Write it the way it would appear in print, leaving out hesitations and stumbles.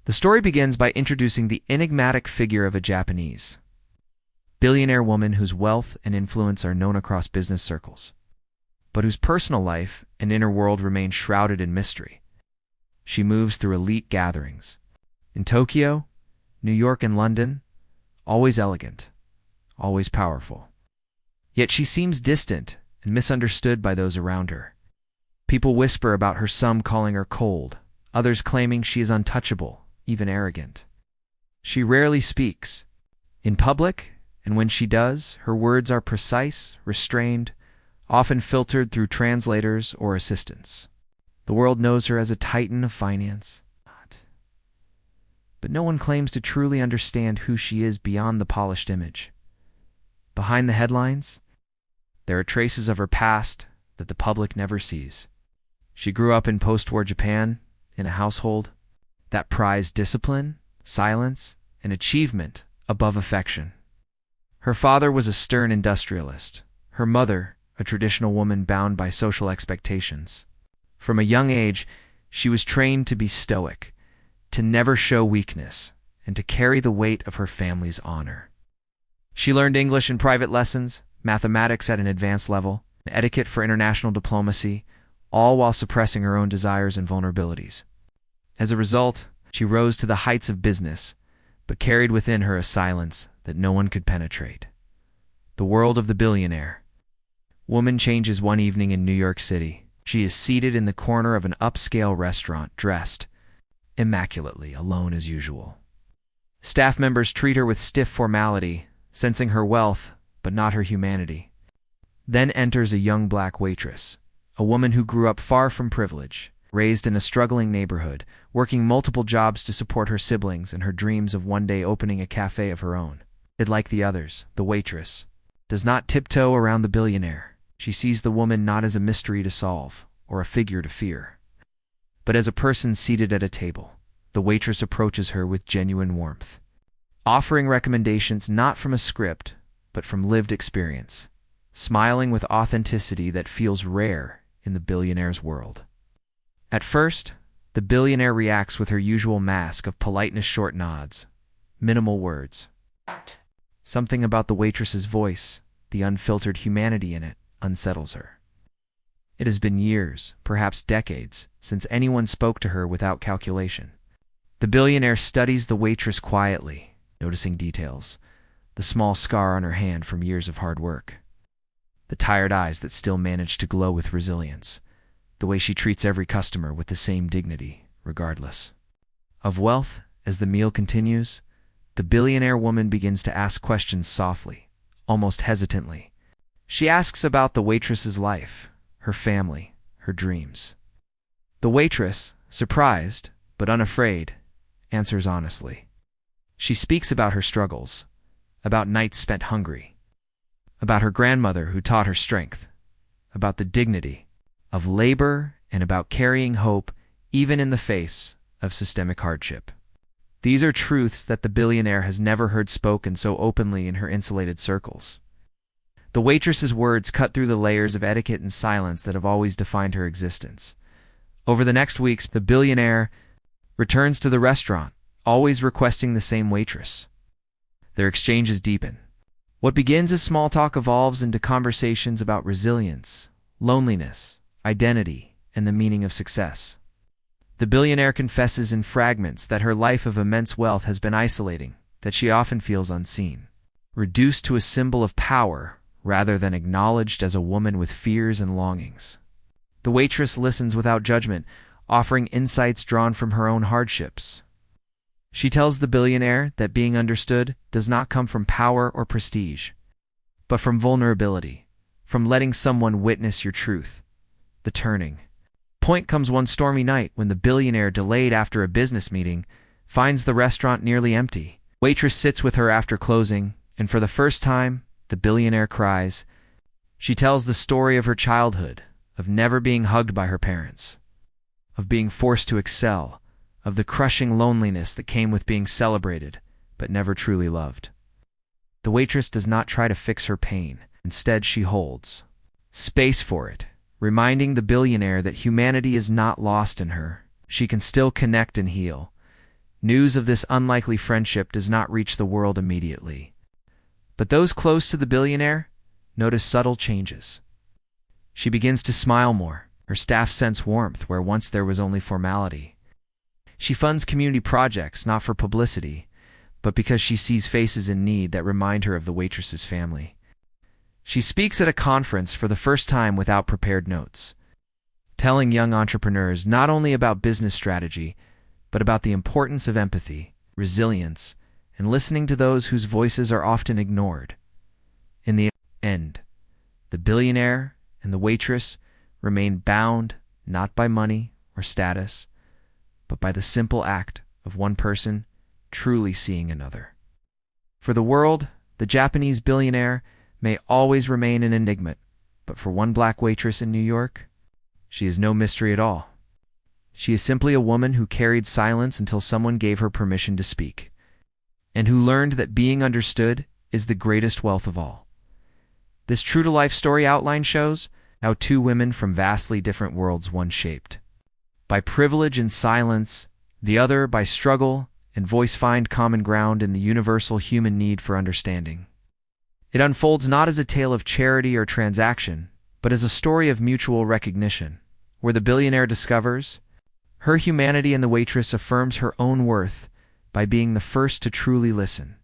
The story begins by introducing the enigmatic figure of a Japanese billionaire woman whose wealth and influence are known across business circles, but whose personal life and inner world remain shrouded in mystery. She moves through elite gatherings in Tokyo, New York, and London, always elegant, always powerful. Yet she seems distant and misunderstood by those around her. People whisper about her, some calling her cold, others claiming she is untouchable, even arrogant. She rarely speaks in public, and when she does, her words are precise, restrained, often filtered through translators or assistants. The world knows her as a titan of finance, but no one claims to truly understand who she is beyond the polished image. Behind the headlines, there are traces of her past that the public never sees. She grew up in post-war Japan, in a household that prized discipline, silence, and achievement above affection. Her father was a stern industrialist, her mother a traditional woman bound by social expectations. From a young age, she was trained to be stoic, to never show weakness, and to carry the weight of her family's honor. She learned English in private lessons, mathematics at an advanced level, and etiquette for international diplomacy, all while suppressing her own desires and vulnerabilities. As a result, she rose to the heights of business, but carried within her a silence that no one could penetrate. The world of the billionaire. Woman changes one evening in New York City. She is seated in the corner of an upscale restaurant, dressed immaculately, alone as usual. Staff members treat her with stiff formality, sensing her wealth, but not her humanity. Then enters a young black waitress, a woman who grew up far from privilege, raised in a struggling neighborhood, working multiple jobs to support her siblings and her dreams of one day opening a cafe of her own. Like the others, the waitress does not tiptoe around the billionaire. She sees the woman not as a mystery to solve or a figure to fear, but as a person seated at a table. The waitress approaches her with genuine warmth, offering recommendations not from a script, but from lived experience, smiling with authenticity that feels rare in the billionaire's world. At first, the billionaire reacts with her usual mask of politeness, short nods, minimal words. Something about the waitress's voice, the unfiltered humanity in it, unsettles her. It has been years, perhaps decades, since anyone spoke to her without calculation. The billionaire studies the waitress quietly, noticing details, the small scar on her hand from years of hard work, the tired eyes that still manage to glow with resilience, the way she treats every customer with the same dignity, regardless of wealth. As the meal continues, the billionaire woman begins to ask questions softly, almost hesitantly. She asks about the waitress's life, her family, her dreams. The waitress, surprised but unafraid, answers honestly. She speaks about her struggles, about nights spent hungry, about her grandmother who taught her strength, about the dignity of labor, and about carrying hope even in the face of systemic hardship. These are truths that the billionaire has never heard spoken so openly in her insulated circles. The waitress's words cut through the layers of etiquette and silence that have always defined her existence. Over the next weeks, the billionaire returns to the restaurant, always requesting the same waitress. Their exchanges deepen. What begins as small talk evolves into conversations about resilience, loneliness, identity, and the meaning of success. The billionaire confesses in fragments that her life of immense wealth has been isolating, that she often feels unseen, reduced to a symbol of power rather than acknowledged as a woman with fears and longings. The waitress listens without judgment, offering insights drawn from her own hardships. She tells the billionaire that being understood does not come from power or prestige, but from vulnerability, from letting someone witness your truth. The turning point comes one stormy night when the billionaire, delayed after a business meeting, finds the restaurant nearly empty. Waitress sits with her after closing, and for the first time, the billionaire cries. She tells the story of her childhood, of never being hugged by her parents, of being forced to excel, of the crushing loneliness that came with being celebrated, but never truly loved. The waitress does not try to fix her pain. Instead, she holds space for it, reminding the billionaire that humanity is not lost in her. She can still connect and heal, News of this unlikely friendship does not reach the world immediately. But those close to the billionaire notice subtle changes. She begins to smile more. Her staff sense warmth where once there was only formality. She funds community projects not for publicity, but because she sees faces in need that remind her of the Waitress's family. She speaks at a conference for the first time without prepared notes, telling young entrepreneurs not only about business strategy, but about the importance of empathy, resilience, and listening to those whose voices are often ignored. In the end, the billionaire and the waitress remain bound not by money or status, but by the simple act of one person truly seeing another. For the world, the Japanese billionaire may always remain an enigma, but for one black waitress in New York, she is no mystery at all. She is simply a woman who carried silence until someone gave her permission to speak, and who learned that being understood is the greatest wealth of all. This true-to-life story outline shows how two women from vastly different worlds one shaped. By privilege and silence, the other by struggle and voice find common ground in the universal human need for understanding. It unfolds not as a tale of charity or transaction, but as a story of mutual recognition, where the billionaire discovers her humanity and the waitress affirms her own worth by being the first to truly listen.